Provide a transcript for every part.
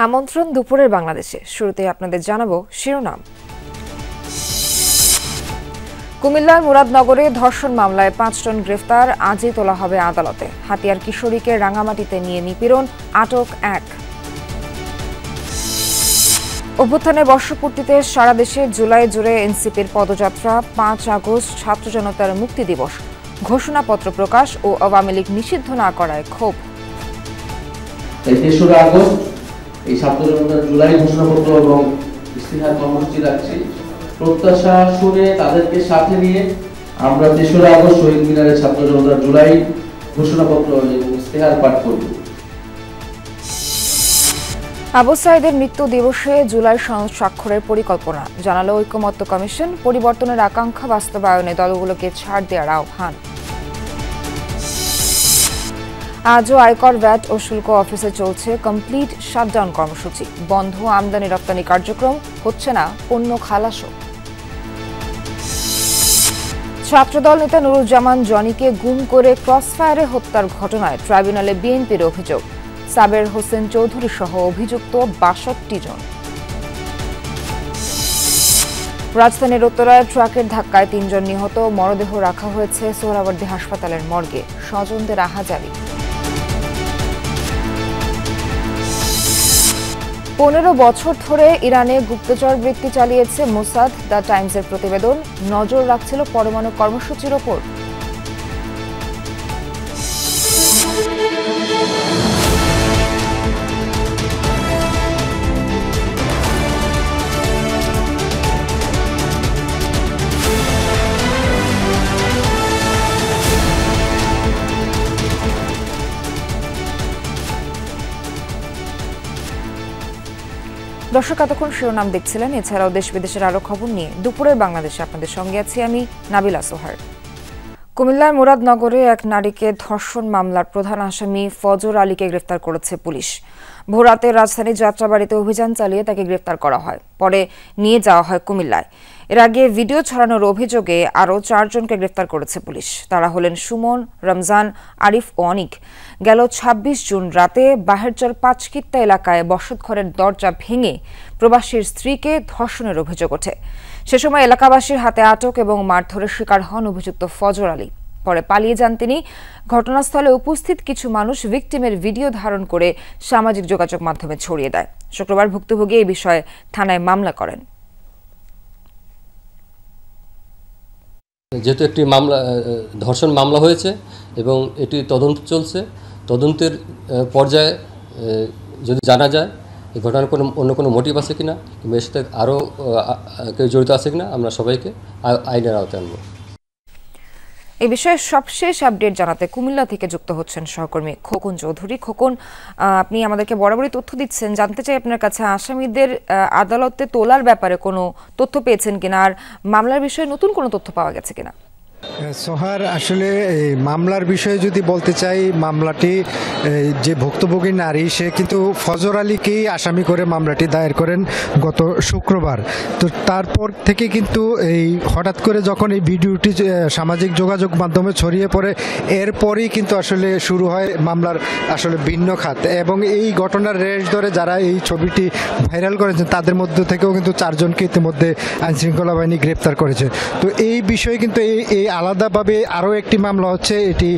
আমন্ত্রণ দুপুরের বাংলাদেশে। শুরুতে আপনাদের জানাবো শিরোনাম। কুমিল্লার মুরাদনগরে ধর্ষণ মামলায় ৫ জন গ্রেফতার, আজই তোলা হবে আদালতে। হাতিয়ার কিশোরীকে রাঙামাটিতে নিয়ে নিপীড়ন, আটক ১। অভ্যুত্থানের বর্ষপূর্তিতে সারা দেশে জুলাই জুড়ে এনসিপির পদযাত্রা। ৫ আগস্ট ছাত্র জনতার মুক্তি দিবস, ঘোষণাপত্র প্রকাশ ও আওয়ামী লীগ নিষিদ্ধ না করায় ক্ষোভ। ৩রা আগস্ট এই ছাত্র জনতার জুলাই ঘোষণাপত্র এবং ইস্তিহার কর্মসূচি রাখছি। প্রত্যাশা শুনে তাদেরকে সাথে নিয়ে আমরা ৩রা আগস্ট শহীদ মিনারে ছাত্র জনতার জুলাই ঘোষণাপত্র এবং ইস্তিহার পাঠ করব। আবু সাঈদের মৃত্যু দিবসে জুলাই সনদ স্বাক্ষরের পরিকল্পনা, জানালো ঐকমত্য কমিশন। পরিবর্তনের আকাঙ্ক্ষা বাস্তবায়নে দলগুলোকে ছাড় দেওয়ার আহ্বান। আজও আয়কর, ভ্যাট ও শুল্ক অফিসে চলছে কমপ্লিট শাটডাউন কর্মসূচি। বন্ধ আমদানি রপ্তানি কার্যক্রম, হচ্ছে না পণ্য খালাসও। ছাত্রদল নেতা নুরুজ্জামান জনিকে গুম করে ক্রসফায়ারে হত্যার ঘটনায় ট্রাইব্যুনালে বিএনপির অভিযোগ। সাবের হোসেন চৌধুরী সহ অভিযুক্ত ৬২ জন। রাজধানীর উত্তরায় ট্রাকের ধাক্কায় ৩ জন নিহত, মরদেহ রাখা হয়েছে সোহরাওয়ার্দী হাসপাতালের মর্গে, স্বজনদের আহাজারি। ১৫ বছর ধরে ইরানে গুপ্তচর বৃত্তি চালিয়েছে মোসাদ, দ্য টাইমসের প্রতিবেদন। নজর রাখছিল পরমাণু কর্মসূচির ওপর। দর্শক, এতক্ষণ শিরোনাম দেখছিলেন। এছাড়াও দেশ বিদেশের আরো খবর নিয়ে দুপুরের বাংলাদেশে আপনাদের সঙ্গে আছি আমি নাবিলা সোহার। কুমিল্লার মুরাদনগরে এক নারীকে ধর্ষণ মামলার প্রধান আসামি ফজর আলীকে গ্রেফতার করেছে পুলিশ। ভোররাতে রাজধানীর যাত্রাবাড়িতে অভিযান চালিয়ে তাকে গ্রেফতার করা হয়, পরে নিয়ে যাওয়া হয় কুমিল্লায়। এর আগে ভিডিও ছড়ানোর অভিযোগে আরও ৪ জনকে গ্রেফতার করেছে পুলিশ। তারা হলেন সুমন, রমজান, আরিফ ও অনিক। গেল ২৬ জুন রাতে বাহেরচর পাঁচকিত্তা এলাকায় বসতঘরের দরজা ভেঙে প্রবাসীর স্ত্রীকে ধর্ষণের অভিযোগ ওঠে। সে সময় এলাকাবাসীর হাতে আটক এবং মারধরের শিকার হন অভিযুক্ত ফজর আলী। পরে পালিয়ে যান তিনি। ঘটনাস্থলে উপস্থিত কিছু মানুষ ভিকটিমের ভিডিও ধারণ করে সামাজিক যোগাযোগ মাধ্যমে ছড়িয়ে দেয়। শুক্রবার ভুক্তভোগী এই বিষয়ে থানায় মামলা করেন। যেহেতু একটি মামলা, ধর্ষণ মামলা হয়েছে এবং এটি তদন্ত চলছে, তদন্তের পর্যায়ে যদি জানা যায় এই ঘটনার অন্য কোনো মোটিভ আছে কিনা কিংবা এর সাথে আরও কেউ জড়িত আছে কিনা, আমরা সবাইকে আইনের আওতায় আনব। এই বিষয়ে সবশেষ আপডেট জানাতে কুমিল্লা থেকে যুক্ত হচ্ছেন সহকর্মী খোকন চৌধুরী। খোকন, আপনি আমাদেরকে বরাবরই তথ্য দিচ্ছেন, জানতে চাই আপনার কাছে আসামিদের আদালতে তোলার ব্যাপারে কোনো তথ্য পেয়েছেন কিনা, আর মামলার বিষয়ে নতুন কোনো তথ্য পাওয়া গেছে কিনা? সোহার, আসলে এই মামলার বিষয়ে যদি বলতে চাই, মামলাটি যে ভুক্তভোগী নারী সে কিন্তু ফজর আলীকেই আসামি করে মামলাটি দায়ের করেন গত শুক্রবার। তো তারপর থেকে কিন্তু এই হঠাৎ করে যখন এই ভিডিওটি সামাজিক যোগাযোগ মাধ্যমে ছড়িয়ে পড়ে, এরপরই কিন্তু আসলে শুরু হয় মামলার আসলে ভিন্ন খাত। এবং এই ঘটনার রেশ ধরে যারা এই ছবিটি ভাইরাল করেছেন তাদের মধ্য থেকেও কিন্তু ৪ জনকে ইতিমধ্যে আইনশৃঙ্খলা বাহিনী গ্রেপ্তার করেছে। তো এই বিষয়ে কিন্তু এই আলাদাভাবে আরও একটি মামলা হচ্ছে, এটি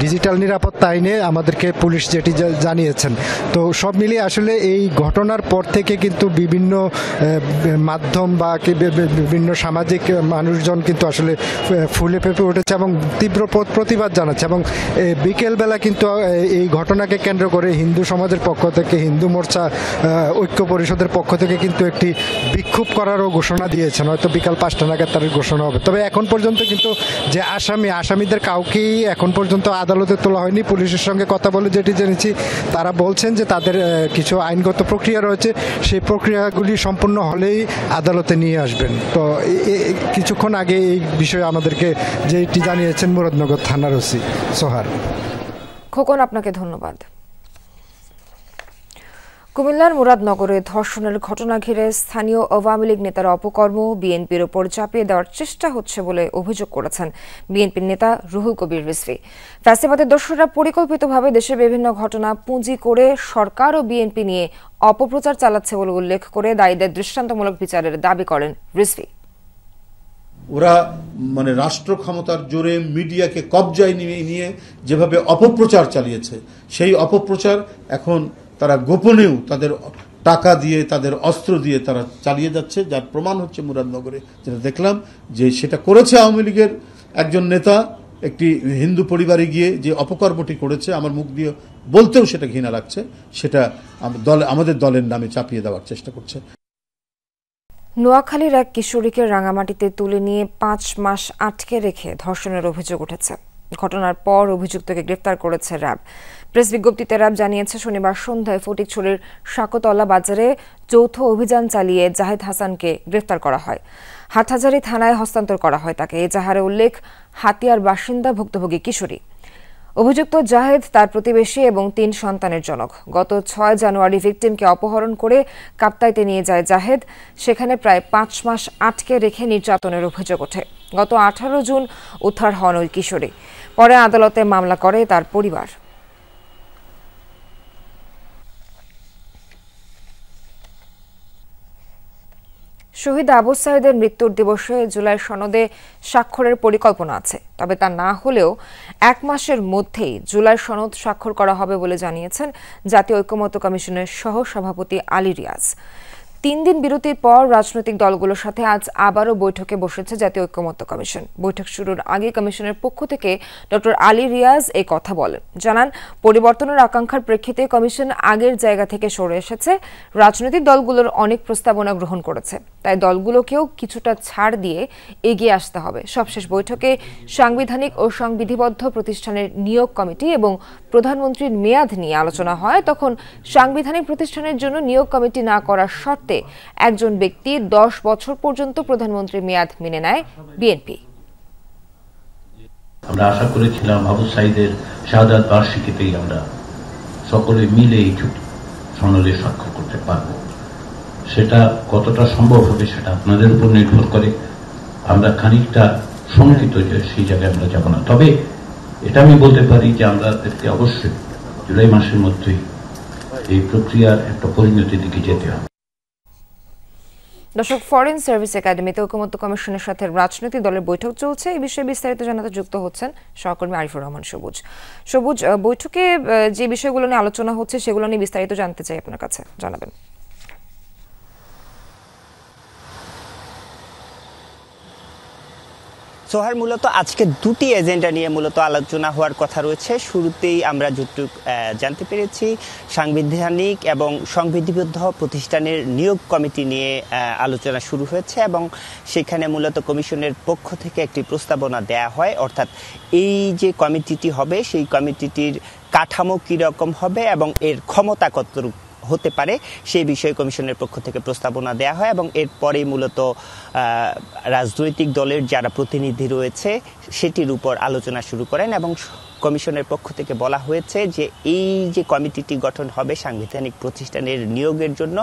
ডিজিটাল নিরাপত্তা আইনে আমাদেরকে পুলিশ যেটি জানিয়েছেন। তো সব মিলিয়ে আসলে এই ঘটনার পর থেকে কিন্তু বিভিন্ন মাধ্যম বা বিভিন্ন সামাজিক মানুষজন কিন্তু আসলে ফুলে ফেঁপে উঠেছে এবং তীব্র প্রতিবাদ জানাচ্ছে। এবং বিকেলবেলা কিন্তু এই ঘটনাকে কেন্দ্র করে হিন্দু সমাজের পক্ষ থেকে, হিন্দু মোর্চা ঐক্য পরিষদের পক্ষ থেকে কিন্তু একটি বিক্ষোভ করারও ঘোষণা দিয়েছেন। হয়তো বিকাল ৫টা নাগাদ তার ঘোষণা হবে। তবে এখন পর্যন্ত কিন্তু যে আসামিদের কাউকেই এখন পর্যন্ত আদালতে তোলা হয়নি। পুলিশের সঙ্গে কথা বলে যেটি জেনেছি, তারা বলছেন যে তাদের কিছু আইনগত প্রক্রিয়া রয়েছে, সেই প্রক্রিয়াগুলি সম্পূর্ণ হলেই আদালতে নিয়ে আসবেন। তো কিছুক্ষণ আগে এই বিষয়ে আমাদেরকে যেটি জানিয়েছেন মুরাদনগর থানার ওসি সোহার। খোকন, আপনাকে ধন্যবাদ। কুমিল্লার মুরাদনগরে ধর্ষণের ঘটনা ঘিরে স্থানীয় আওয়ামী লীগ নেতার অপকর্ম বিএনপির ওপর চাপিয়ে দেওয়ার চেষ্টা হচ্ছে বলে অভিযোগ করেছেন বিএনপির নেতা রুহুল কবির রিজভী। ফ্যাসিবাদের দোসররা পরিকল্পিতভাবে দেশের বিভিন্ন ঘটনা পুঁজি করে সরকার ও বিএনপি নিয়ে অপপ্রচার চালাচ্ছে বলে উল্লেখ করে দায়ীদের দৃষ্টান্তমূলক বিচারের দাবি করেন রিজভী। ওরা রাষ্ট্র ক্ষমতার জোরে মিডিয়াকে কবজায় নিয়ে যেভাবে অপপ্রচার চালিয়েছে, সেই অপপ্রচার এখন তারা গোপনেও তাদের টাকা দিয়ে, তাদের অস্ত্র দিয়ে তারা চালিয়ে যাচ্ছে, যার প্রমাণ হচ্ছে মুরাদনগরে যেটা দেখলাম যে সেটা করেছে আওয়ামী লীগের একজন নেতা একটি হিন্দু পরিবারে গিয়ে যে অপকর্মটি করেছে, আমার মুখ দিয়ে বলতেও সেটা ঘৃণা লাগছে, সেটা আমাদের দলের নামে চাপিয়ে দেওয়ার চেষ্টা করছে। নোয়াখালীর এক কিশোরীকে রাঙামাটিতে তুলে নিয়ে 5 মাস আটকে রেখে ধর্ষণের অভিযোগ উঠেছে। ঘটনার পর অভিযুক্তকে গ্রেফতার করেছে র্যাব। প্রেস বিজ্ঞপ্তিতে র্যাব জানিয়েছে, শনিবার সন্ধ্যায় ফটিকছড়ির শাকতলা বাজারে যৌথ অভিযান চালিয়ে জাহেদ হাসানকে গ্রেফতার করা হয়। হাটহাজারী থানায় হস্তান্তর করা হয় তাকে। এজাহারে উল্লেখ, হাতিয়ার বাসিন্দা ভুক্তভোগী কিশোরী। অভিযুক্ত জাহেদ তার প্রতিবেশী এবং 3 সন্তানের জনক। গত 6 জানুয়ারি ভিকটিমকে অপহরণ করে কাপ্তাইতে নিয়ে যায় জাহেদ। সেখানে প্রায় 5 মাস আটকে রেখে নির্যাতনের অভিযোগ ওঠে। গত 18 জুন উদ্ধার হন ওই কিশোরী। পরে আদালতে মামলা করে তার পরিবার। শহীদ আবু সাঈদের মৃত্যুর দিবসে জুলাই সনদে স্বাক্ষরের পরিকল্পনা আছে, তবে তা না হলেও 1 মাসের মধ্যেই জুলাই সনদ স্বাক্ষর করা হবে বলে জানিয়েছেন জাতীয় ঐকমত্য কমিশনের সহ সভাপতি আলী রিয়াজ। 3 দিন বিরতির পর রাজনৈতিক দলগুলোর সাথে আজ আবারও বৈঠকে বসেছে জাতীয় ঐকমত্য কমিশন। বৈঠক শুরুর আগে কমিশনের পক্ষ থেকে ডক্টর আলী রিয়াজ এই কথা বলেন। জানান, পরিবর্তনের আকাঙ্ক্ষার প্রেক্ষিতে কমিশন আগের জায়গা থেকে সরে এসেছে। রাজনৈতিক দলগুলোর অনেক প্রস্তাবনা গ্রহণ করেছে, তাই দলগুলোকেও কিছুটা ছাড় দিয়ে এগিয়ে আসতে হবে। সবশেষ বৈঠকে সাংবিধানিক ও সংবিধিবদ্ধ প্রতিষ্ঠানের নিয়োগ কমিটি এবং প্রধানমন্ত্রীর মেয়াদ নিয়ে আলোচনা হয়। তখন সাংবিধানিক প্রতিষ্ঠানের জন্য নিয়োগ কমিটি না করার শর্তে একজন ব্যক্তি 10 বছর পর্যন্ত প্রধানমন্ত্রীর মেয়াদ মেনে নেয় বিএনপি। আমরা আশা করেছিলাম আবু সাঈদের শাহাদাত বার্ষিকীতেই আমরা সকলে মিলে এই সনদে স্বাক্ষর করতে পারব। সেটা কতটা সম্ভব হবে সেটা আপনাদের উপর নির্ভর করে। আমরা খানিকটা শঙ্কিত যে সেই জায়গায় আমরা যাব না, তবে এটা আমি বলতে পারি যে আমাদেরকে অবশ্যই জুলাই মাসের মধ্যেই এই প্রক্রিয়ার একটা পরিণতির দিকে যেতে হবে। দর্শক, ফরেন সার্ভিস একাডেমিতে ঐকমত্য কমিশনের সাথে রাজনৈতিক দলের বৈঠক চলছে। এই বিষয়ে বিস্তারিত জানাতে যুক্ত হচ্ছেন সহকর্মী আরিফুর রহমান সবুজ। সবুজ, বৈঠকে যে বিষয়গুলো নিয়ে আলোচনা হচ্ছে সেগুলো নিয়ে বিস্তারিত জানতে চাই, আপনার কাছে জানাবেন। সোহার, মূলত আজকে 2টি এজেন্ডা নিয়ে মূলত আলোচনা হওয়ার কথা রয়েছে। শুরুতেই আমরা যতটুকু জানতে পেরেছি, সাংবিধানিক এবং সংবিধিবদ্ধ প্রতিষ্ঠানের নিয়োগ কমিটি নিয়ে আলোচনা শুরু হয়েছে এবং সেখানে মূলত কমিশনের পক্ষ থেকে একটি প্রস্তাবনা দেয়া হয়। অর্থাৎ এই যে কমিটিটি হবে সেই কমিটিটির কাঠামো কীরকম হবে এবং এর ক্ষমতা কতটুকু হতে পারে সেই বিষয়ে কমিশনের পক্ষ থেকে প্রস্তাবনা দেয়া হয় এবং এরপরেই মূলত রাজনৈতিক দলের যারা প্রতিনিধি রয়েছে সেটির উপর আলোচনা শুরু করেন এবং কমিশনের পক্ষ থেকে বলা হয়েছে যে এই যে কমিটিটি গঠন হবে সাংবিধানিক প্রতিষ্ঠানের নিয়োগের জন্য,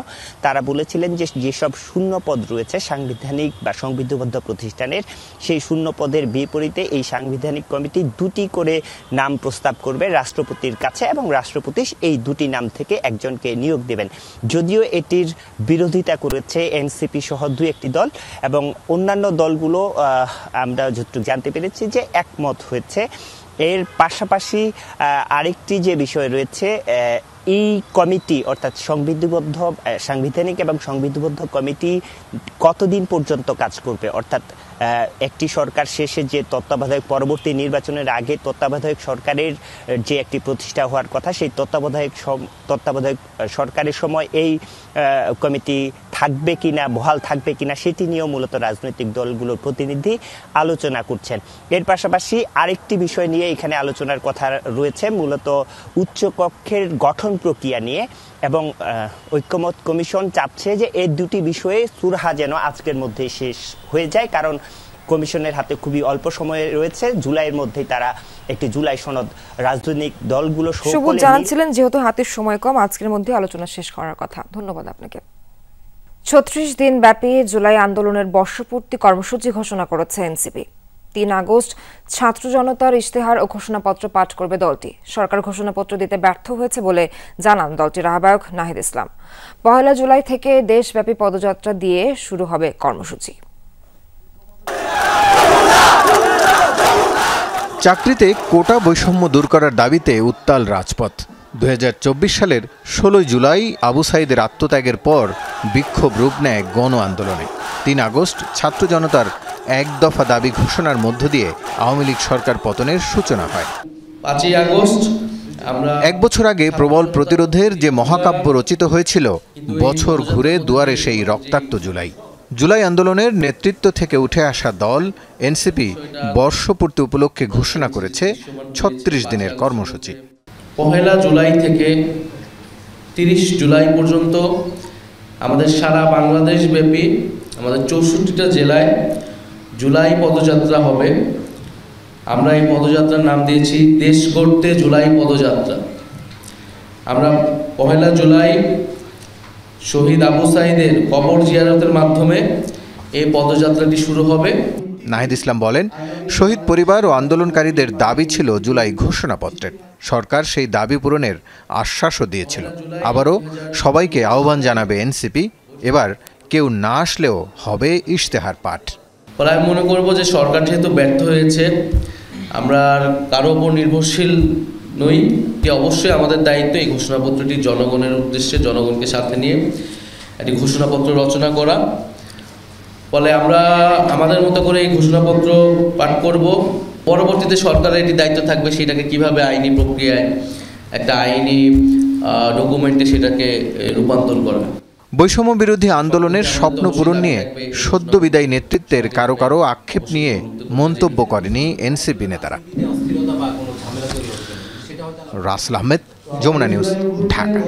তারা বলেছিলেন যে যেসব শূন্য পদ রয়েছে সাংবিধানিক বা সংবিধিবদ্ধ প্রতিষ্ঠানের, সেই শূন্য পদের বিপরীতে এই সাংবিধানিক কমিটি 2টি করে নাম প্রস্তাব করবে রাষ্ট্রপতির কাছে এবং রাষ্ট্রপতি এই 2টি নাম থেকে একজনকে নিয়োগ দেবেন। যদিও এটির বিরোধিতা করেছে এনসিপি সহ 2-1টি দল এবং অন্যান্য দলগুলো আমরা যতটুকু জানতে পেরেছি যে একমত হয়েছে। এর পাশাপাশি আরেকটি যে বিষয় রয়েছে, এই কমিটি অর্থাৎ সাংবিধানিক এবং সংবিধিবদ্ধ কমিটি কতদিন পর্যন্ত কাজ করবে, অর্থাৎ একটি সরকার শেষে যে তত্ত্বাবধায়ক, পরবর্তী নির্বাচনের আগে তত্ত্বাবধায়ক সরকারের যে একটি প্রতিষ্ঠা হওয়ার কথা, সেই তত্ত্বাবধায়ক সরকারের সময় এই কমিটি থাকবে কিনা, বহাল থাকবে কিনা সেটি নিয়েও মূলত রাজনৈতিক দলগুলোর প্রতিনিধি আলোচনা করছেন। এর পাশাপাশি আরেকটি বিষয় নিয়ে এখানে আলোচনার কথা রয়েছে, মূলত উচ্চকক্ষের গঠন প্রক্রিয়া নিয়ে এবং ঐকমত্য কমিশন চাচ্ছে যে এই 2টি বিষয়ে সুরাহা যেন আজকের মধ্যে শেষ হয়ে যায়, কারণ কমিশনের হাতে খুবই অল্প সময় রয়েছে, জুলাইয়ের মধ্যেই তারা একটি জুলাই সনদ রাজনৈতিক দলগুলো সবুজ জানাচ্ছিলেন যেহেতু হাতের সময় কম আজকের মধ্যে আলোচনা শেষ করার কথা। ধন্যবাদ আপনাকে। ৩৬ দিন ব্যাপী জুলাই আন্দোলনের বর্ষপূর্তি কর্মসূচি ঘোষণা করেছে এনসিপি। ৩ আগস্ট ছাত্র জনতার ইশতেহার ও ঘোষণাপত্র পাঠ করবে দলটি। সরকার ঘোষণাপত্র দিতে ব্যর্থ হয়েছে বলে জানান দলটির আহ্বায়ক নাহিদ ইসলাম। ১ জুলাই থেকে দেশব্যাপী পদযাত্রা দিয়ে শুরু হবে কর্মসূচি। চাকরিতে কোটা বৈষম্য দূর করার দাবিতে উত্তাল রাজপথ। ২০২৪ সালের ১৬ জুলাই আবু সাঈদের আত্মত্যাগের পর বিক্ষোভ রূপ নেয় গণ আন্দোলনে। ৩ আগস্ট ছাত্র জনতার এক দফা দাবি ঘোষণার মধ্য দিয়ে আওয়ামী লীগ সরকার পতনের সূচনা হয়। ৫ই আগস্ট এক বছর আগে প্রবল প্রতিরোধের যে মহাকাব্য রচিত হয়েছিল, বছর ঘুরে দুয়ারে সেই রক্তাক্ত জুলাই। জুলাই আন্দোলনের নেতৃত্ব থেকে উঠে আসা দল এনসিপি বর্ষপূর্তি উপলক্ষে ঘোষণা করেছে ৩৬ দিনের কর্মসূচি। ১ জুলাই থেকে ৩০ জুলাই পর্যন্ত আমাদের সারা বাংলাদেশ ব্যাপী আমাদের ৬৪টা জেলায় জুলাই পদযাত্রা হবে। আমরা এই পদযাত্রার নাম দিয়েছি দেশ গড়তে জুলাই পদযাত্রা। আমরা ১ জুলাই শহীদ আবু সাঈদের কবর জিয়ারতের মাধ্যমে এই পদযাত্রাটি শুরু হবে। নাহিদ ইসলাম বলেন, শহীদ পরিবার ও আন্দোলনকারীদের দাবি ছিল জুলাই ঘোষণাপত্রের। সরকার সেই দাবি পূরণের আশ্বাসও দিয়েছিল। আবারও সবাইকে আহ্বান জানাবে এনসিপি। এবার কেউ না আসলেও হবে ইশতেহার পাঠ। ফলে আমি মনে করব যে সরকার যেহেতু ব্যর্থ হয়েছে, আমরা কারো ওপর নির্ভরশীল নই। অবশ্যই আমাদের দায়িত্ব এই ঘোষণাপত্রটি জনগণের উদ্দেশ্যে, জনগণকে সাথে নিয়ে একটি ঘোষণাপত্র রচনা করা। ফলে আমরা আমাদের মতো করে এই ঘোষণাপত্র পাঠ করব। পরবর্তীতে সরকারের একটি দায়িত্ব থাকবে সেটাকে কিভাবে আইনি প্রক্রিয়ায় একটা আইনি ডকুমেন্টে সেটাকে রূপান্তর করা। বৈষম্য বিরোধী আন্দোলনের স্বপ্ন পূরণ নিয়ে সদ্য বিদায়ী নেতৃত্বের কারো কারো আক্ষেপ নিয়ে মন্তব্য করেনি এনসিপি নেতারা। রাসেল আহমেদ, যমুনা নিউজ, ঢাকা।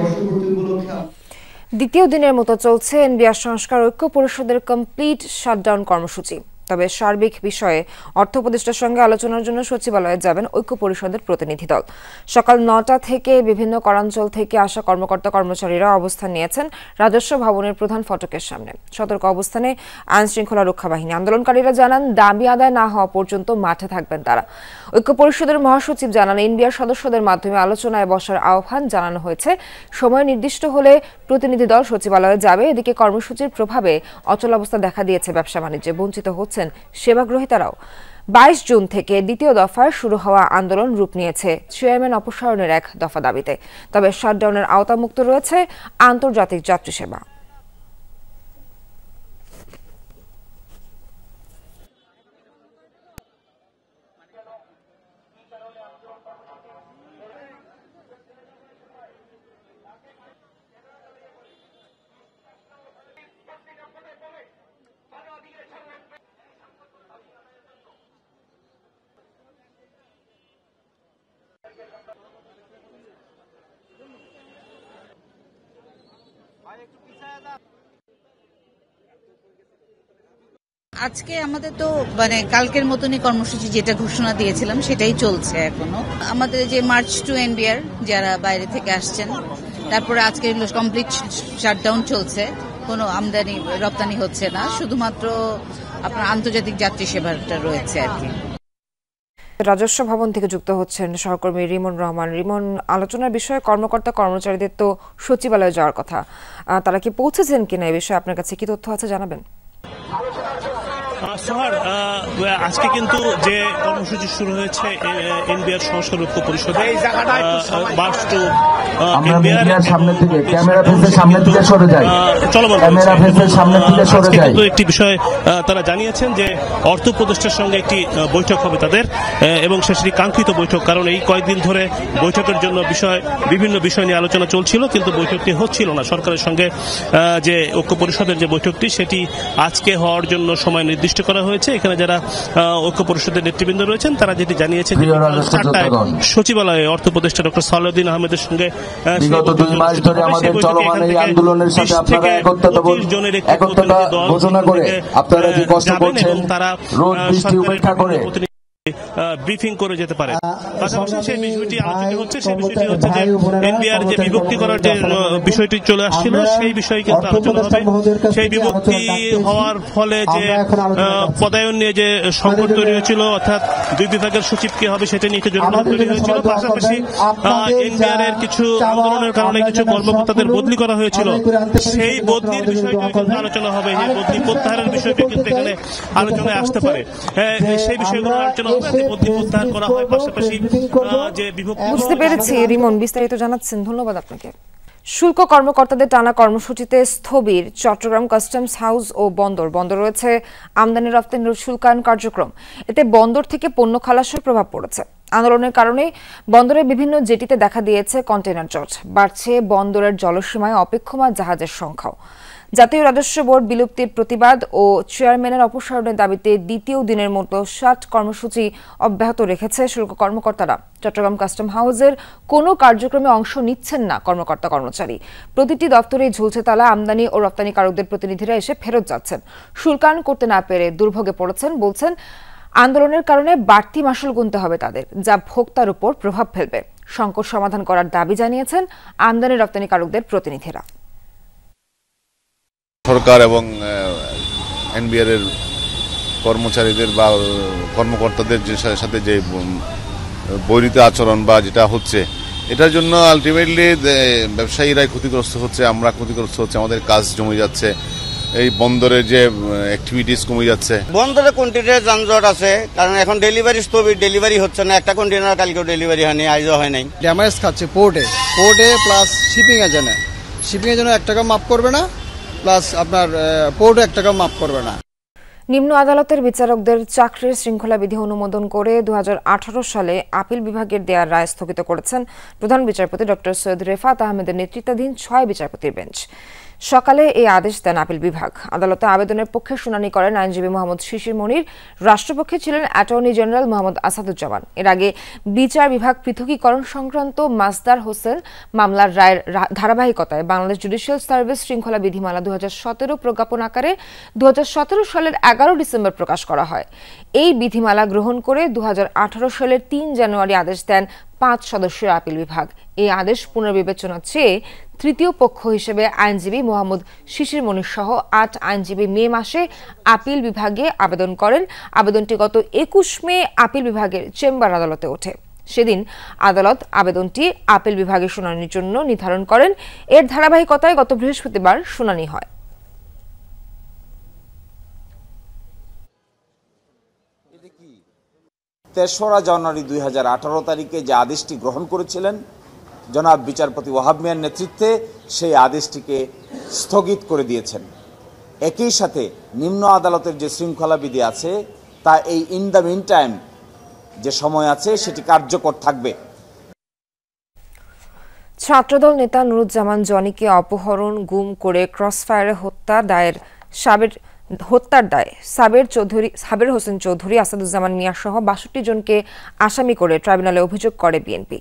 দ্বিতীয় দিনের মতো চলছে এনবিআর সংস্কার ঐক্য পরিষদের কমপ্লিট শাটডাউন কর্মসূচি। তবে সার্বিক বিষয়ে অর্থ উপদেষ্টার সঙ্গে আলোচনার জন্য সচিবালয়ে যাবেন ঐক্য পরিষদের প্রতিনিধি দল। সকাল ৯টা থেকে বিভিন্ন করাঞ্চল থেকে আসা কর্মকর্তা কর্মচারীরা অবস্থান নিয়েছেন রাজস্ব ভবনের প্রধান ফটকের সামনে। সতর্ক অবস্থানে আইন শৃঙ্খলা রক্ষা বাহিনী। আন্দোলনকারীরা জানান দাবি আদায় না হওয়া পর্যন্ত মাঠে থাকবেন তারা। ঐক্য পরিষদের মহাসচিব জানান, এনবিআর সদস্যদের মাধ্যমে আলোচনায় বসার আহ্বান জানানো হয়েছে। সময় নির্দিষ্ট হলে প্রতিনিধি দল সচিবালয়ে যাবে। এদিকে কর্মসূচির প্রভাবে অচলাবস্থা দেখা দিয়েছে ব্যবসা বাণিজ্যে, বঞ্চিত হচ্ছেন সেবাগ্রহীতারাও। ২২ জুন থেকে দ্বিতীয় দফায় শুরু হওয়া আন্দোলন রূপ নিয়েছে চেয়ারম্যান অপসারণের এক দফা দাবিতে। তবে শাটডাউনের আওতামুক্ত রয়েছে আন্তর্জাতিক যাত্রী সেবা। আজকে আমাদের তো কালকের মতনই কর্মসূচি যেটা ঘোষণা দিয়েছিলাম সেটাই চলছে এখনো। আমাদের যে মার্চ টু এনবিআর যারা বাইরে থেকে আসছেন, তারপরে আজকে কমপ্লিট শাটডাউন চলছে, কোনো আমদানি রপ্তানি হচ্ছে না, শুধুমাত্র আপনার আন্তর্জাতিক যাত্রী সেবাটা রয়েছে আর কি। রাজস্ব ভবন থেকে যুক্ত হচ্ছেন সহকর্মী রিমন রহমান। রিমন, আলোচনার বিষয়ে কর্মকর্তা কর্মচারীদের তো সচিবালয়ে যাওয়ার কথা, তারা কি পৌঁছেছেন কিনা এই বিষয়ে আপনার কাছে কি তথ্য আছে জানাবেন? সোহার, আজকে কিন্তু যে কর্মসূচি শুরু হয়েছে এনবিআর সংস্কার ঐক্য পরিষদে, একটি বিষয় তারা জানিয়েছেন যে অর্থ উপদেষ্টার সঙ্গে একটি বৈঠক হবে তাদের, এবং সেটি কাঙ্ক্ষিত বৈঠক। কারণ এই কয়েকদিন ধরে বৈঠকের জন্য বিভিন্ন বিষয় নিয়ে আলোচনা চলছিল, কিন্তু বৈঠকটি হচ্ছিল না। সরকারের সঙ্গে যে ঐক্য পরিষদের যে বৈঠকটি সেটি আজকে হওয়ার জন্য সময় নির্দিষ্ট নির্দিষ্ট করা হয়েছে। এখানে যারা ঐক্য পরিষদের নেতৃবৃন্দ রয়েছেন তারা যেটি জানিয়েছেন যে 4টায় সচিবালয়ে অর্থ উপদেষ্টা ডক্টর সালাউদ্দিন আহমেদের সঙ্গে বিগত 2 মাস ধরে আমাদের চলমান এই আন্দোলনের সাথে আপনারা একত্রতা ঘোষণা করে আপনারা যে কষ্ট করছেন রোদ বৃষ্টি উপেক্ষা করে ব্রিফিং করে যেতে পারে। পাশাপাশি সেই বিষয়টি আলোচিত হচ্ছে, সেই বিষয়টি হচ্ছে যে এনবিআর যে বিভক্তি করার যে বিষয়টি চলে আসছিল সেই বিষয়ে কিন্তু আলোচনা হবে। সেই বিভক্তি হওয়ার ফলে যে পদায়ন নিয়ে যে সংকট তৈরি হয়েছিল, অর্থাৎ 2 বিভাগের সচিব কে হবে সেটা নিয়ে জটিলতা তৈরি হয়েছিল। পাশাপাশি এনবিআর এর কিছু আন্দোলনের কারণে কিছু কর্মকর্তাদের বদলি করা হয়েছিল, সেই বদলির বিষয়টি কিন্তু আলোচনা হবে। যে বদলি প্রত্যাহারের বিষয়টি কিন্তু এখানে আলোচনায় আসতে পারে। সেই বিষয়গুলো আলোচনা বুঝতে পেরেছি। রিমন বিস্তারিত জানাচ্ছেন, ধন্যবাদ আপনাকে। শুল্ক কর্মকর্তাদের টানা কর্মসূচিতে স্থবির চট্টগ্রাম কাস্টমস হাউস ও বন্দর রয়েছে আমদানি রপ্তানির শুল্কায়ন কার্যক্রম। এতে বন্দর থেকে পণ্য খালাসের প্রভাব পড়েছে। আন্দোলনের কারণে বন্দরের বিভিন্ন জেটিতে দেখা দিয়েছে কন্টেইনার জট, বাড়ছে বন্দরের জলসীমায় অপেক্ষমান জাহাজের সংখ্যাও। জাতীয় রাজস্ব বোর্ড বিলুপ্তির প্রতিবাদ ও চেয়ারম্যানের অপসারণের দাবিতে দ্বিতীয় দিনের মতো 60 কর্মসূচি অব্যাহত রেখেছে শুল্ক কর্মকর্তারা। চট্টগ্রাম কাস্টম হাউসের কোনো কার্যক্রমে অংশ নিচ্ছেন না কর্মকর্তা কর্মচারী। প্রতিটি দপ্তরেই ঝুলছে তালা। আমদানি ও রপ্তানিকারকদের প্রতিনিধিরা এসে ফেরত যাচ্ছেন। শুল্কায়ন করতে না পেরে দুর্ভোগে পড়েছেন। বলছেন আন্দোলনের কারণে বাড়তি মাশুল গুনতে হবে তাদের, যা ভোক্তার উপর প্রভাব ফেলবে। সংকট সমাধান করার দাবি জানিয়েছেন আমদানি রপ্তানিকারকদের প্রতিনিধিরা। সরকার এবং এনবিআর এর কর্মচারীদের বা কর্মকর্তাদের সাথে যে বৈরিত আচরণ বা যেটা হচ্ছে, এটার জন্য আলটিমেটলি ব্যবসায়ীরাই ক্ষতিগ্রস্ত হচ্ছে, আমরা ক্ষতিগ্রস্ত হচ্ছে, আমাদের কাজ জমে যাচ্ছে, এই বন্দরের যে অ্যাক্টিভিটিস কমে যাচ্ছে। বন্দরে কন্টেইনার যানজট আছে, কারণ এখন ডেলিভারি স্থবির, ডেলিভারি হচ্ছে না। একটা কন্টেইনার কালকেও ডেলিভারি হয়নি, আজও হয় নাই। ড্যামেজ খাচ্ছে পোর্টে প্লাস শিপিং এর জন্য 1 টাকা মাফ করবে না, প্লাস আপনার পোর্টে 1 টাকা মাফ করবে না। নিম্ন আদালতের বিচারকদের চাকরির শৃঙ্খলা বিধি অনুমোদন করে 2018 সালে আপিল বিভাগের দেয়ার রায় স্থগিত করেছেন প্রধান বিচারপতি ডক্টর সৈয়দ রেফাত আহমেদের নেতৃত্বাধীন 6 বিচারপতির বেঞ্চ। সকালে এই আদেশ দেন আপিল বিভাগ। আদালতে আবেদনের পক্ষে শুনানি করেন আইনজীবী মোহাম্মদ শিশির মনির। রাষ্ট্রপক্ষে ছিলেন অ্যাটর্নি জেনারেল মোহাম্মদ আসাদুজ্জামান। এর আগে বিচার বিভাগ পৃথকীকরণ সংক্রান্ত মাসদার হোসেন মামলার রায়ের ধারাবাহিকতায় বাংলাদেশ জুডিশিয়াল সার্ভিস শৃঙ্খলা বিধিমালা 2017 প্রজ্ঞাপন আকারে 2017 সালের 11 ডিসেম্বর প্রকাশ করা হয়। এই বিধিমালা গ্রহণ করে 2018 সালের 3 জানুয়ারি আদেশ দেন 5 সদস্যের আপিল বিভাগ। এই আদেশ পুনর্বিবেচনা চেয়ে তৃতীয় পক্ষ হিসেবে আইনজীবী মোহাম্মদ শিশির মনির সহ 8 আইনজীবী মে মাসে আপিল বিভাগে আবেদন করেন। আবেদনটি গত 21 মে আপিল বিভাগের চেম্বার আদালতে ওঠে। সেদিন আদালত আবেদনটি আপিল বিভাগের শুনানির জন্য নির্ধারণ করেন। এর ধারাবাহিকতায় গত বৃহস্পতিবার শুনানি হয়। তেসরা জানুয়ারি 2018 তারিখে যে আদেশটি গ্রহণ করেছিলেন জনাব বিচারপতি ওয়াহাব মিয়ার নেতৃত্বে, সেই আদেশটিকে স্থগিত করে দিয়েছেন। একই সাথে নিম্ন আদালতের যে শৃঙ্খলা বিধি আছে তা এই ইন দ্য মিন টাইম যে সময় আছে সেটি কার্যকর থাকবে। ছাত্রদল নেতা নুরুজ্জামান জনিকে অপহরণ, গুম করে ক্রসফায়ারে হত্যার দায়ে সাবের হোসেন চৌধুরী, আসাদুজ্জামান মিয়া সহ 62 জনকে আসামি করে ট্রাইব্যুনালে অভিযোগ করে বিএনপি।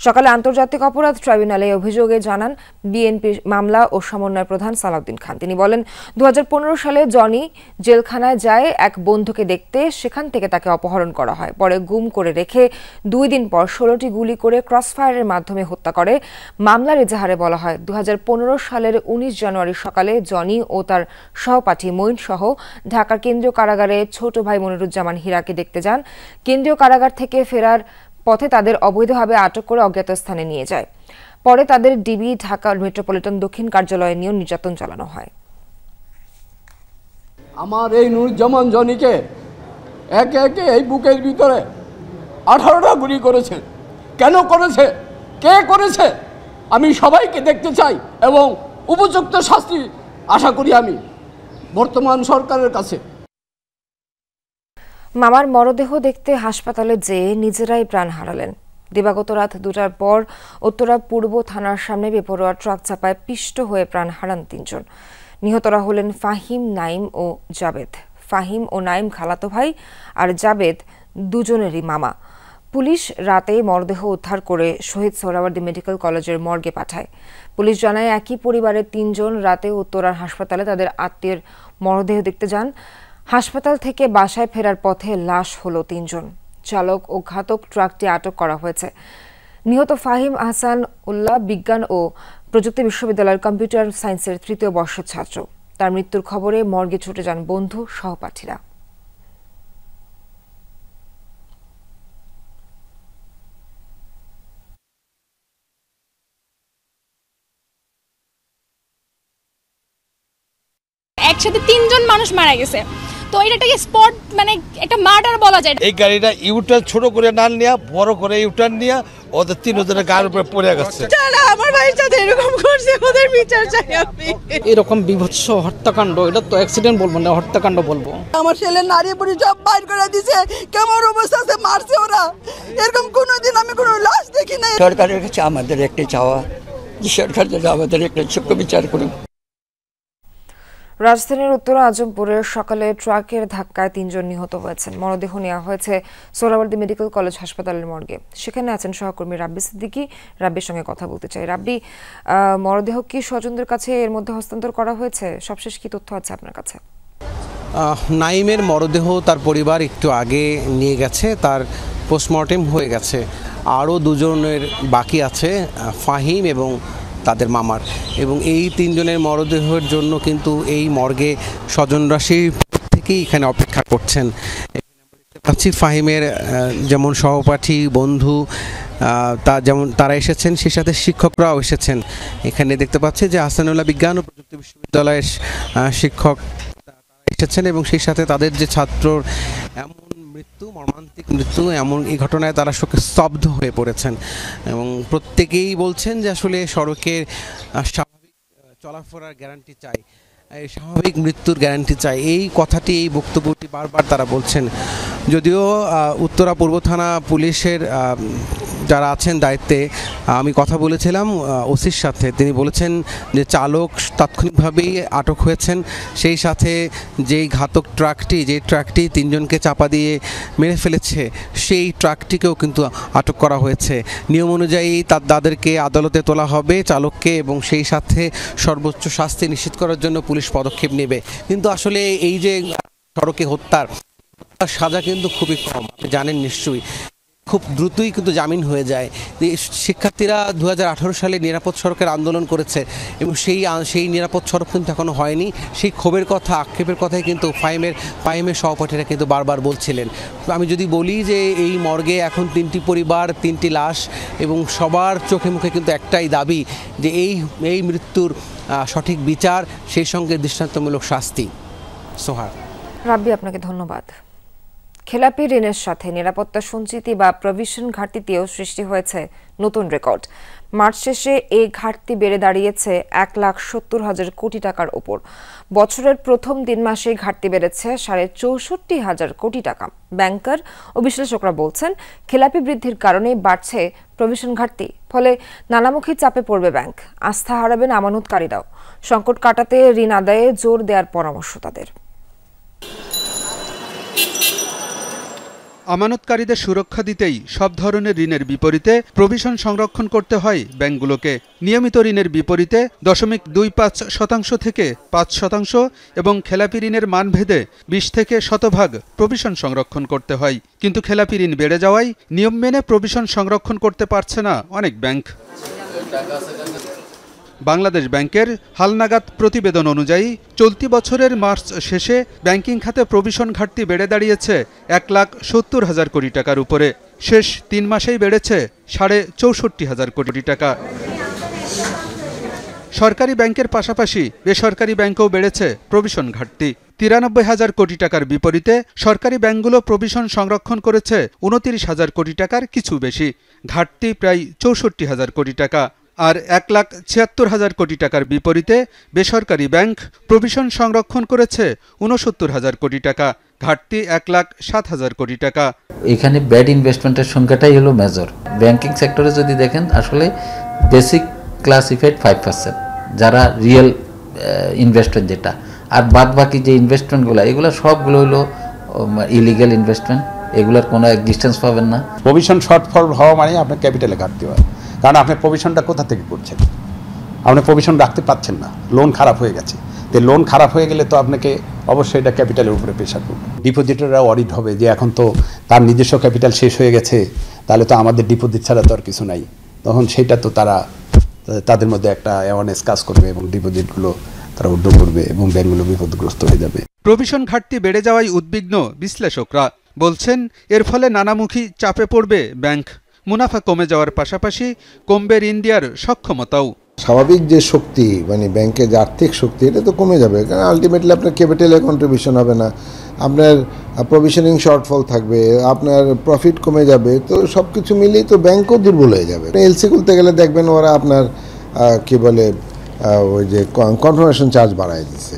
সকালে আন্তর্জাতিক অপরাধ ট্রাইব্যুনালে অভিযোগে জানান বিএনপি মামলা ও সমন্বয় প্রধান সালাউদ্দিন খান। তিনি বলেন 2015 সালে জনি জেলখানায় যায় এক বন্ধুকে দেখতে, সেখান থেকে তাকে অপহরণ করা হয়। পরে গুম করে রেখে 2 দিন পর 16টি গুলি করে ক্রসফায়ারের মাধ্যমে হত্যা করে। মামলার এজাহারে বলা হয় 2015 সালের 19 জানুয়ারি সকালে জনি ও তার সহপাঠী মঈন সহ ঢাকার কেন্দ্রীয় কারাগারে ছোট ভাই মনিরুজ্জামান হীরাকে দেখতে যান। কেন্দ্রীয় কারাগার থেকে ফেরার পথে তাদের অবৈধভাবে আটক করে অজ্ঞাত স্থানে নিয়ে যায়। পরে তাদের ডিবি ঢাকা মেট্রোপলিটন দক্ষিণ কার্যালয়ে নিয়ে নির্যাতন চালানো হয়। আমার এই নুরুজ্জামান জনিকে একে একে এই বুকের ভিতরে 18টা গুলি করেছে। কেন করেছে, কে করেছে, আমি সবাইকে দেখতে চাই এবং উপযুক্ত শাস্তি আশা করি আমি বর্তমান সরকারের কাছে। মামার মরদেহ দেখতে হাসপাতালে যেয়ে নিজেরাই প্রাণ হারালেন। দিবাগত রাত 2টার পর উত্তরা পূর্ব থানার সামনে বেপরোয়া ট্রাক চাপায় পিষ্ট হয়ে প্রাণ হারান 3 জন। নিহতরা হলেন ফাহিম, নাইম ও জাবেদ। ফাহিম ও নাইম খালাতো ভাই আর জাবেদ দুজনেরই মামা। পুলিশ রাতেই মরদেহ উদ্ধার করে শহীদ সোহরাওয়ার্দী মেডিকেল কলেজের মর্গে পাঠায়। পুলিশ জানায় একই পরিবারের ৩ জন রাতে উত্তরার হাসপাতালে তাদের আত্মীয়ের মরদেহ দেখতে যান। হাসপাতাল থেকে বাসায় ফেরার পথে লাশ হলো ৩ জন। চালক ও ঘাতক ট্রাকটি আটক করা হয়েছে। নিহত ফাহিম আহসান উল্লাহ বিজ্ঞান ও প্রযুক্তি বিশ্ববিদ্যালয়ের কম্পিউটার সায়েন্সের ৩য় বর্ষের ছাত্র। তার মৃত্যুর খবরে মর্গে ছুটে যান বন্ধু সহপাঠীরা। একসাথে ৩ জন মানুষ মারা গেছে, তো এটা একটা স্পট মানে একটা মার্ডার বলা যায়। এই গাড়িটা ইউটার্ন ছোট করে না নিয়ে বড় করে ইউটার্ন নিয়ে ওদের ৩ জনের গায়ের উপরে পড়ে গেছে। আমার ভাইয়ের সাথে এরকম করছে, ওদের বিচার চাই আমি। এরকম বিভৎস হত্যাকাণ্ড, এটা তো অ্যাক্সিডেন্ট বলবো না, হত্যাকাণ্ড বলবো। আমার ছেলে নারী পুরুষ সব বাইর করে দিছে, কেমন অবস্থা আছে, মারছে ওরা। এরকম কোনোদিন আমি কোনো লাশ দেখি নাই। সরকারের কাছে আমাদের একটা চাওয়া, যে সরকার যেন আমাদের একটা সূক্ষ্ম বিচার করুন। রাজধানীর উত্তর আজমপুরের সকালে ট্রাকের ধাক্কায় ৩ জন নিহত হয়েছেন। মরদেহ নেওয়া হয়েছে সোহরাওয়ার্দী মেডিকেল কলেজ হাসপাতালের মর্গে। সেখানে আছেন সহকর্মী রাব্বি সিদ্দিকী। রাব্বির সঙ্গে কথা বলতে চাই। রাব্বি, মরদেহ কি স্বজনদের কাছে এর মধ্যে হস্তান্তর করা হয়েছে? সবশেষ কি তথ্য আছে আপনার কাছে? নাইমের মরদেহ তার পরিবার একটু আগে নিয়ে গেছে, তার পোস্টমর্টেম হয়ে গেছে। আরও 2 জনের বাকি আছে, ফাহিম এবং তাদের মামার, এবং এই 3 জনের মরদেহের জন্য কিন্তু এই মর্গে স্বজনরাশি থেকেই এখানে অপেক্ষা করছেন। পাচ্ছি ফাহিমের যেমন সহপাঠী বন্ধু যেমন তারা এসেছেন, সেই সাথে শিক্ষকরাও এসেছেন। এখানে দেখতে পাচ্ছি যে আহসানুল্লাহ বিজ্ঞান ও প্রযুক্তি বিশ্ববিদ্যালয়ের শিক্ষক এসেছেন, এবং সেই সাথে তাদের যে ছাত্রর এমন মৃত্যু, মর্মান্তিক মৃত্যু, এমন এই ঘটনায় তারা শোকে স্তব্ধ হয়ে পড়েছেন এবং প্রত্যেকেই বলছেন যে আসলে সড়কের স্বাভাবিক চলাফেরার গ্যারান্টি চাই, স্বাভাবিক মৃত্যুর গ্যারান্টি চাই। এই কথাটি, এই বক্তব্যটি বারবার তারা বলছেন। যদিও উত্তরা পূর্ব থানা পুলিশের যারা আছেন দায়িত্বে, আমি কথা বলেছিলাম ওসির সাথে, তিনি বলেছেন যে চালক তাৎক্ষণিকভাবেই আটক হয়েছেন। সেই সাথে যেই ঘাতক ট্রাকটি, যে ট্রাকটি 3 জনকে চাপা দিয়ে মেরে ফেলেছে, সেই ট্রাকটিকেও কিন্তু আটক করা হয়েছে। নিয়ম অনুযায়ী তাদেরকে আদালতে তোলা হবে, চালককে, এবং সেই সাথে সর্বোচ্চ শাস্তি নিশ্চিত করার জন্য পুলিশ পদক্ষেপ নেবে। কিন্তু আসলে এই যে সড়কে হত্যার সাজা কিন্তু খুবই কম, আপনি জানেন নিশ্চয়ই। খুব দ্রুতই কিন্তু জামিন হয়ে যায়। শিক্ষার্থীরা 2018 সালে নিরাপদ সড়কের আন্দোলন করেছে, এবং সেই নিরাপদ সড়ক কিন্তু এখনো হয়নি। সেই ক্ষোভের কথা, আক্ষেপের কথাই কিন্তু ফাহিমের সহপাঠীরা কিন্তু বারবার বলছিলেন। আমি যদি বলি যে এই মর্গে এখন 3টি পরিবার, 3টি লাশ, এবং সবার চোখে মুখে কিন্তু একটাই দাবি যে এই মৃত্যুর সঠিক বিচার, সেই সঙ্গে দৃষ্টান্তমূলক শাস্তি। সোহার। রাব্বি, আপনাকে ধন্যবাদ। খেলাপি ঋণের সাথে নিরাপত্তা সঞ্চিতি বা প্রভিশন ঘাটতিতেও সৃষ্টি হয়েছে নতুন রেকর্ড। মার্চ শেষে এই ঘাটতি বেড়ে দাঁড়িয়েছে 1,70,000 কোটি টাকার উপর। বছরের প্রথম 3 মাসে ঘাটতি বেড়েছে 64,500 কোটি টাকা। ব্যাংকার ও বিশ্লেষকরা বলছেন, খেলাপি বৃদ্ধির কারণে বাড়ছে প্রভিশন ঘাটতি। ফলে নানামুখী চাপে পড়বে ব্যাংক, আস্থা হারাবেন আমানতকারীরাও। সংকট কাটাতে ঋণ আদায়ে জোর দেওয়ার পরামর্শ তাদের। আমানতকারীদের সুরক্ষা দিতেই সব ধরনের ঋণের বিপরীতে প্রভিশন সংরক্ষণ করতে হয় ব্যাংকগুলোকে। নিয়মিত ঋণের বিপরীতে 0.25% থেকে 5% এবং খেলাপি ঋণের মানভেদে 20 থেকে 100% প্রভিশন সংরক্ষণ করতে হয়। কিন্তু খেলাপি ঋণ বেড়ে যাওয়ায় নিয়ম মেনে প্রভিশন সংরক্ষণ করতে পারছে না অনেক ব্যাংক। বাংলাদেশ ব্যাংকের হালনাগাদ প্রতিবেদন অনুযায়ী চলতি বছরের মার্চ শেষে ব্যাংকিং খাতে প্রভিশন ঘাটতি বেড়ে দাঁড়িয়েছে 1,70,000 কোটি টাকার উপরে। শেষ 3 মাসেই বেড়েছে 64,500 কোটি টাকা। সরকারি ব্যাংকের পাশাপাশি বেসরকারি ব্যাংকেও বেড়েছে প্রভিশন ঘাটতি। 93,000 কোটি টাকার বিপরীতে সরকারি ব্যাংকগুলো প্রভিশন সংরক্ষণ করেছে 29,000 কোটি টাকার কিছু বেশি। ঘাটতি প্রায় 64,000 কোটি টাকা। আর 1,76,000 কোটি টাকার বিপরীতে বেসরকারি ব্যাংক প্রভিশন সংরক্ষণ করেছে 69,000 কোটি টাকা। ঘাটতি 1,07,000 কোটি টাকা। এখানে ব্যাড ইনভেস্টমেন্টের সংখ্যাটাই হলো মেজর। ব্যাংকিং সেক্টরে যদি দেখেন, আসলে বেসিক ক্লাসিফাইড 5%, যারা রিয়েল ইনভেস্টর যেটা, আর বাদ বাকি যে ইনভেস্টমেন্টগুলো এগুলো সবগুলো হলো ইলিগাল ইনভেস্টমেন্ট, এগুলোর কোনো এক্সিস্টেন্স পাবেন না। প্রভিশন শর্টফল হওয়া মানে আপনার ক্যাপিটালে ঘাটতি হয়, কারণ আপনি প্রভিশনটা কোথা থেকে করছেন, আপনি প্রভিশন রাখতে পারছেন না, লোন খারাপ হয়ে গেছে। তো লোন খারাপ হয়ে গেলে তো আপনাকে অবশ্যই এটা ক্যাপিটালের উপরে প্রেশার করবে। ডিপোজিটররা অডিট হবে যে এখন তো তার নিজস্ব ক্যাপিটাল শেষ হয়ে গেছে, তাহলে তো আমাদের ডিপোজিট ছাড়া তো আর কিছু নাই, তখন সেটা তো তাদের মধ্যে একটা অ্যাওয়ারনেস কাজ করবে এবং ডিপোজিটগুলো তারা উদ্যোগ করবে এবং ব্যাংকগুলো বিপদগ্রস্ত হয়ে যাবে। প্রভিশন ঘাটতি বেড়ে যাওয়ায় উদ্বিগ্ন বিশ্লেষকরা, বলছেন এর ফলে নানামুখী চাপে পড়বে ব্যাংক। মুনাফা কমে যাওয়ার পাশাপাশি কমবে ঋণ দেওয়ার সক্ষমতাও। স্বাভাবিক যে শক্তি মানে ব্যাংকের যে আর্থিক শক্তি এটা তো কমে যাবে, কারণ আলটিমেটলি আপনার ক্যাপিটালে কন্ট্রিবিউশন হবে না, আপনার প্রভিশনিং শর্টফল থাকবে, আপনার প্রফিট কমে যাবে, তো সব কিছু মিলিয়ে তো ব্যাংকও দুর্বল হয়ে যাবে। এলসি খুলতে গেলে দেখবেন ওরা আপনার কি বলে ওই যে কনফার্মেশন চার্জ বাড়ায় দিচ্ছে,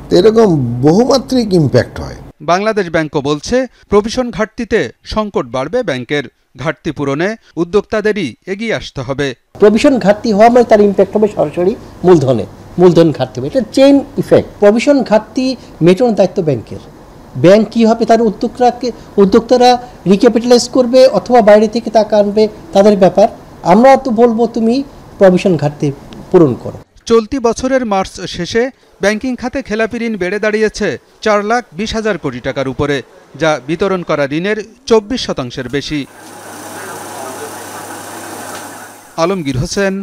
তো এরকম বহুমাত্রিক ইম্প্যাক্ট হয়। বাংলাদেশ ব্যাংকও বলছে প্রভিশন ঘাটতিতে সংকট বাড়বে ব্যাংকের, ঘাটতি পূরণে উদ্যোক্তাদেরই এগিয়ে আসতে হবে। প্রভিশন ঘাটতি হওয়া মানে তার ইম্প্যাক্ট হবে সরাসরি মূলধন ঘাটতি হবে, এটা চেইন ইফেক্ট। প্রভিশন ঘাটতি মেটানোর দায়িত্ব ব্যাংকের। ব্যাংক কী হবে তার উদ্যোক্তারা রিক্যাপিটালাইজ করবে অথবা বাইরে থেকে টাকা আনবে তাদের ব্যাপার, আমরা তো বলবো তুমি প্রভিশন ঘাটতি পূরণ করো। চলতি বছরের মার্চ শেষে ব্যাংকিং খাতে খেলাপি ঋণ বেড়ে দাঁড়িয়েছে 4,20,000 কোটি টাকার উপরে, যা বিতরণ করা ঋণের 24% বেশি। আলমগীর হোসেন,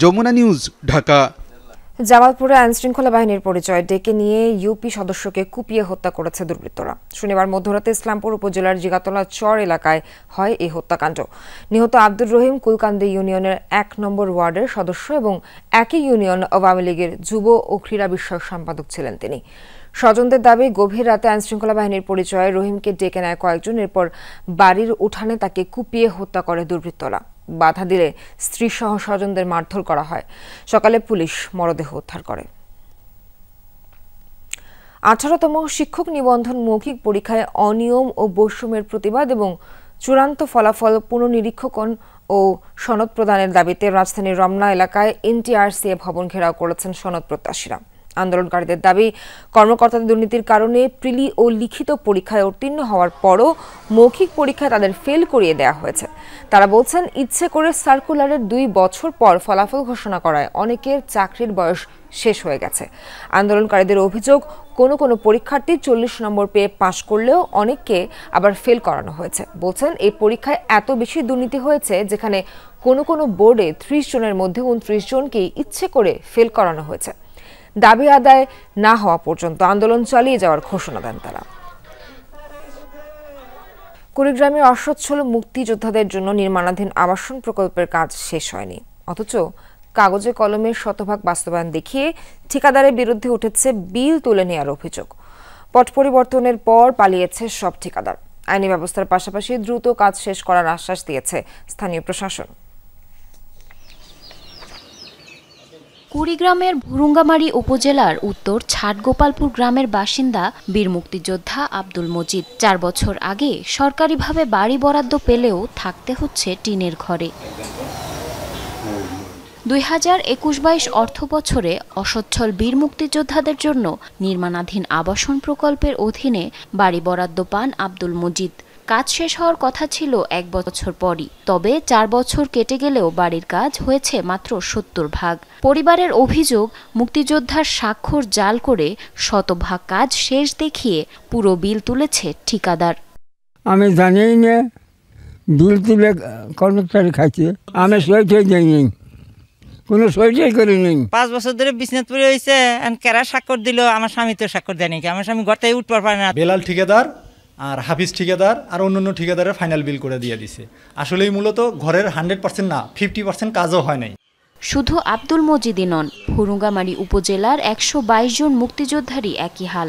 যমুনা নিউজ, ঢাকা। জামালপুরে আইনশৃঙ্খলা বাহিনীর পরিচয় ডেকে নিয়ে ইউপি সদস্যকে কুপিয়ে হত্যা করেছে দুর্বৃত্তরা। শনিবার মধ্যরাতে ইসলামপুর উপজেলার জিগাতলা চর এলাকায় হয় এই হত্যাকাণ্ড। নিহত আব্দুর রহিম কুলকান্দি ইউনিয়নের 1 নম্বর ওয়ার্ডের সদস্য এবং একই ইউনিয়ন আওয়ামী লীগের যুব ও ক্রীড়া বিষয়ক সম্পাদক ছিলেন তিনি। স্বজনদের দাবি, গভীর রাতে আইনশৃঙ্খলা বাহিনীর পরিচয়ে রহিমকে ডেকে নেয় কয়েকজন, এরপর বাড়ির উঠানে তাকে কুপিয়ে হত্যা করে দুর্বৃত্তরা। বাধা দিলে স্ত্রীসহ স্বজনদের মারধর করা হয়। সকালে পুলিশ মরদেহ উদ্ধার করে। 18তম শিক্ষক নিবন্ধন মৌখিক পরীক্ষায় অনিয়ম ও বৈষম্যের প্রতিবাদ এবং চূড়ান্ত ফলাফল পুনর্নিরীক্ষণ ও সনদ প্রদানের দাবিতে রাজধানীর রমনা এলাকায় এনটিআরসিএ ভবন ঘেরাও করেছেন সনদ প্রত্যাশীরা। আন্দোলনকারীদের দাবি, কর্মকর্তাদের দুর্নীতির কারণে প্রিলি ও লিখিত পরীক্ষায় উত্তীর্ণ হওয়ার পরও মৌখিক পরীক্ষায় তাদের ফেল করিয়ে দেওয়া হয়েছে। তারা বলছেন, ইচ্ছে করে সার্কুলারের 2 বছর পর ফলাফল ঘোষণা করায় অনেকের চাকরির বয়স শেষ হয়ে গেছে। আন্দোলনকারীদের অভিযোগ, কোনো পরীক্ষার্থী 40 নম্বর পেয়ে পাশ করলেও অনেককে আবার ফেল করানো হয়েছে। বলছেন, এই পরীক্ষায় এত বেশি দুর্নীতি হয়েছে যেখানে কোনো বোর্ডে 30 জনের মধ্যে 29 জনকেই ইচ্ছে করে ফেল করানো হয়েছে। দাবি আদায় না হওয়া পর্যন্ত আন্দোলন চালিয়ে যাওয়ার ঘোষণা দেন তারা। কুড়িগ্রামের অসচ্ছল মুক্তিযোদ্ধাদের জন্য নির্মাণাধীন আবাসন প্রকল্পের কাজ শেষ হয়নি, অথচ কাগজে কলমে শতভাগ বাস্তবায়ন দেখিয়ে ঠিকাদারের বিরুদ্ধে উঠেছে বিল তুলে নেওয়ার অভিযোগ। পট পরিবর্তনের পর পালিয়েছে সব ঠিকাদার। আইনি ব্যবস্থার পাশাপাশি দ্রুত কাজ শেষ করার আশ্বাস দিয়েছে স্থানীয় প্রশাসন। কুড়িগ্রামের ভুরুঙ্গামারী উপজেলার উত্তর ছাটগোপালপুর গ্রামের বাসিন্দা বীর মুক্তিযোদ্ধা আব্দুল মজিদ 4 বছর আগে সরকারিভাবে বাড়ি বরাদ্দ পেলেও থাকতে হচ্ছে টিনের ঘরে। 2021-22 অর্থ বছরে অসচ্ছল বীর মুক্তিযোদ্ধাদের জন্য নির্মাণাধীন আবাসন প্রকল্পের অধীনে বাড়ি বরাদ্দ পান আব্দুল মজিদ। কাজ শেষ হওয়ার কথা ছিল 1 বছর পরই, তবে 4 বছর কেটে গেলেও বাড়ির কাজ হয়েছে মাত্র 70 ভাগ। পরিবারের অভিযোগ, মুক্তিযোদ্ধার স্বাক্ষর জাল করে শতভাগ কাজ শেষ দেখিয়ে পুরো বিল তুলেছে ঠিকাদার। আমি জানি না, বিল তুলে কর্মচারী খাইছে, আমি সই যাইনি, কোনো সই করি নেই। 5 বছর ধরে বিছনাথপুরে হয়েছে, কেরা স্বাক্ষর দিল, আমার স্বামী তো স্বাক্ষর দেয়নি, আমার স্বামী ঘর থেকে উঠতে পারে না। বেলাল ঠিকাদার আর হাফিজ ঠিকাদার আর অন্যান্য ঠিকাদারের ফাইনাল বিল করে দিয়ে দিছে। আসলেই মূলত ঘরের 100% না, 50% কাজও হয় নাই। শুধু আব্দুল মজিদই নন, ভুরুঙ্গামারী উপজেলার 122 জন মুক্তিযোদ্ধারই একই হাল।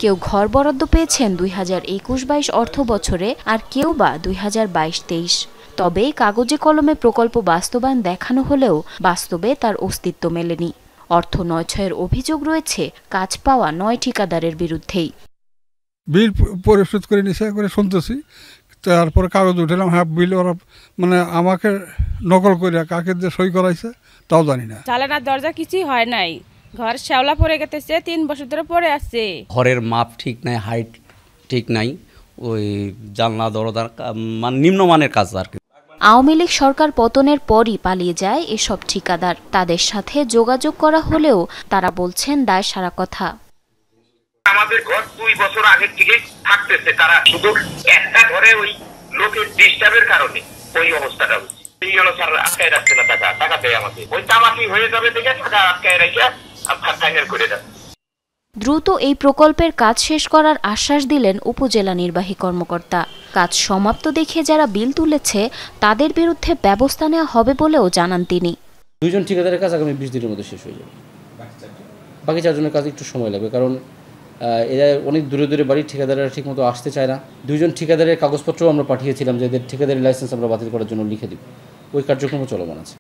কেউ ঘর বরাদ্দ পেয়েছেন 2021-22 অর্থ বছরে, আর কেউ বা 2022-23। তবে কাগজে কলমে প্রকল্প বাস্তবায়ন দেখানো হলেও বাস্তবে তার অস্তিত্ব মেলেনি। অর্থ নয়ছয়ের অভিযোগ রয়েছে কাজ পাওয়া 9 ঠিকাদারের বিরুদ্ধেই। বিল পরিশোধ করে নিছে করে শুনতেছি, তারপরে কাগজ উঠালাম, হ্যাঁ বিল ওরা মানে আমাকে নকল করে কাকে যে সই করাইছে তাও জানি না। চালানার দরজা কিছুই হয় নাই, ঘর শ্যাওলা পড়ে গেছে, 3 বছর ধরে পড়ে আছে। ঘরের মাপ ঠিক নাই, হাইট ঠিক নাই, ওই জানলা দরজা মানে নিম্নমানের কাজ আর কি। আওয়ামী লীগ সরকার পতনের পরই পালিয়ে যায় এসব ঠিকাদার। তাদের সাথে যোগাযোগ করা হলেও তারা বলছেন দায় সারা কথা। আমাদের ঘর 2 বছর আগে থেকে থাকতেছে, তারা শুধু একটা ঘরে ওই লোকের ডিস্টার্বের কারণে ওই অবস্থাটা হচ্ছে। স্যার আটকায় রাখছে না, টাকা দেয় আমাকে, ওই তামাকি হয়ে যাবে দেখে টাকা আটকায় রেখে ফাইনাল করে দেয়। দ্রুত এই প্রকল্পের কাজ শেষ করার আশ্বাস দিলেন উপজেলা নির্বাহী কর্মকর্তা। কাজ সমাপ্ত দেখে যারা বিল তুলেছে তাদের বিরুদ্ধে ব্যবস্থা নেওয়া হবে বলেও জানান তিনি। 2 জন ঠিকাদারের কাজ আগামী 20 দিনের মধ্যে শেষ হয়ে যাবে। বাকি 4 জনের কাজ একটু সময় লাগবে, কারণ এরা অনেক দূরে দূরে বাড়ি, ঠিকাদাররা ঠিকমতো আসতে চায় না। 2 জন ঠিকাদারের কাগজপত্রও আমরা পাঠিয়েছিলাম যে এদের ঠিকাদারি লাইসেন্স আমরা বাতিল করার জন্য লিখে দিব। ওই কার্যক্রম চলমান আছে।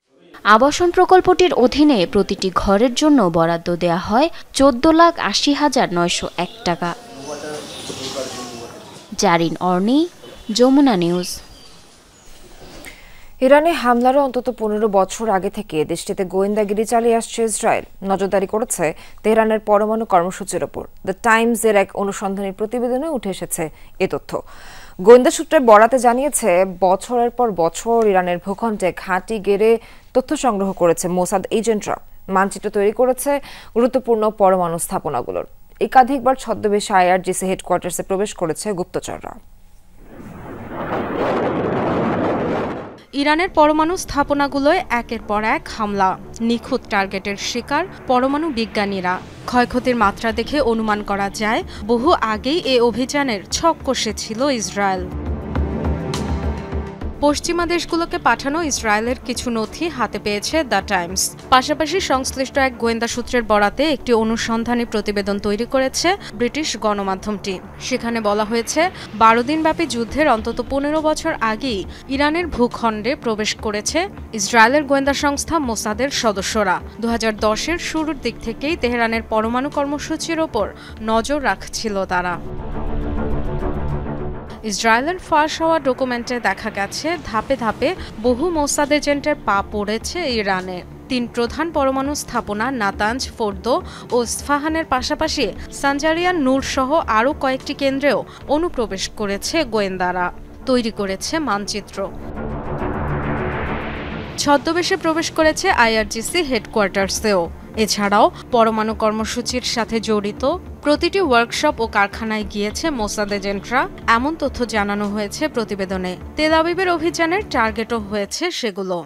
আবাসন প্রকল্পটির অধীনে প্রতিটি ঘরের জন্য বরাদ্দ দেয়া হয় 14,80,901 টাকা। জারিন অর্নি, যমুনা নিউজ। ইরানে হামলারও অন্তত 15 বছর আগে থেকে দেশটিতে গোয়েন্দাগিরি চালিয়ে আসছে ইসরায়েল। নজরদারি করেছে তেহরানের পরমাণু কর্মসূচির ওপর। দ্য টাইমস এর এক অনুসন্ধানী প্রতিবেদনে উঠে এসেছে এ তথ্য। গোয়েন্দা সূত্রে বরাতে জানিয়েছে, বছরের পর বছর ইরানের ভূখণ্ডে ঘাঁটি গেড়ে তথ্য সংগ্রহ করেছে মোসাদ এজেন্টরা। মানচিত্র তৈরি করেছে গুরুত্বপূর্ণ পরমাণু স্থাপনাগুলোর। একাধিকবার ছদ্মবেশে আইআরজিসি হেডকোয়ার্টার্সে প্রবেশ করেছে গুপ্তচররা। ইরানের পরমাণু স্থাপনাগুলোয় একের পর এক হামলা, নিখুঁত টার্গেটের শিকার পরমাণু বিজ্ঞানীরা। ক্ষয়ক্ষতির মাত্রা দেখে অনুমান করা যায় বহু আগেই এ অভিযানের ছক কষেছিল ইসরায়েল। পশ্চিমা দেশগুলোকে পাঠানো ইসরায়েলের কিছু নথি হাতে পেয়েছে দ্য টাইমস। পাশাপাশি সংশ্লিষ্ট এক গোয়েন্দা সূত্রের বরাতে একটি অনুসন্ধানী প্রতিবেদন তৈরি করেছে ব্রিটিশ গণমাধ্যমটি। সেখানে বলা হয়েছে, 12 দিনব্যাপী যুদ্ধের অন্তত 15 বছর আগেই ইরানের ভূখণ্ডে প্রবেশ করেছে ইসরায়েলের গোয়েন্দা সংস্থা মোসাদের সদস্যরা। 2010-এর শুরুর দিক থেকেই তেহরানের পরমাণু কর্মসূচির ওপর নজর রাখছিল তারা। ইসরায়েলের ফাঁস হওয়া ডকুমেন্টে দেখা গেছে, ধাপে ধাপে বহু মোসাদ এজেন্টের পা পড়েছে ইরানে। 3 প্রধান পরমাণু স্থাপনা নাতাঞ্জ, ফোর্দো ও ইস্ফাহানের পাশাপাশি সানজারিয়ান নূর সহ আরও কয়েকটি কেন্দ্রেও অনুপ্রবেশ করেছে গোয়েন্দারা। তৈরি করেছে মানচিত্র। ছদ্মবেশে প্রবেশ করেছে আইআরজিসি হেডকোয়ার্টার্সেও। এছাড়াও পরমাণু কর্মসূচির সাথে জড়িত প্রতিটি ওয়ার্কশপ ও কারখানায় গিয়েছে মোসাদ এজেন্টরা, এমন তথ্য জানানো হয়েছে প্রতিবেদনে। তেল আবিবের অভিযানের টার্গেটও হয়েছে সেগুলো।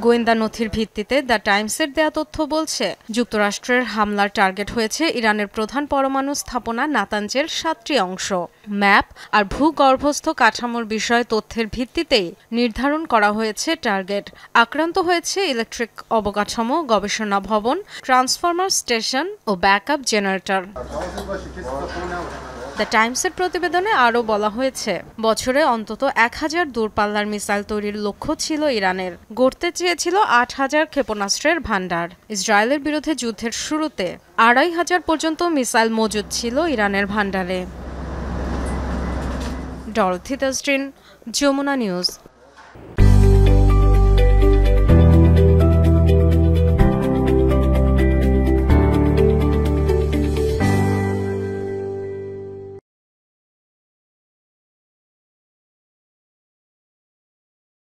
গোয়েন্দা নথির ভিত্তিতে দ্য টাইমসের দেয়া তথ্য বলছে, যুক্তরাষ্ট্রের হামলার টার্গেট হয়েছে ইরানের প্রধান পরমাণু স্থাপনা নাতাঞ্জের 7টি অংশ। ম্যাপ আর ভূগর্ভস্থ কাঠামোর বিষয়ে তথ্যের ভিত্তিতেই নির্ধারণ করা হয়েছে টার্গেট। আক্রান্ত হয়েছে ইলেকট্রিক অবকাঠামো, গবেষণা ভবন, ট্রান্সফরমার স্টেশন ও ব্যাকআপ জেনারেটর। দ্য টাইমসের প্রতিবেদনে আরও বলা হয়েছে, বছরে অন্তত 1000 দূরপাল্লার মিসাইল তৈরির লক্ষ্য ছিল ইরানের। গড়তে চেয়েছিল 8000 ক্ষেপণাস্ত্রের ভান্ডার। ইসরায়েলের বিরুদ্ধে যুদ্ধের শুরুতে 2500 পর্যন্ত মিসাইল মজুদ ছিল ইরানের ভান্ডারে। Dorothy Tasrin, Jamuna news.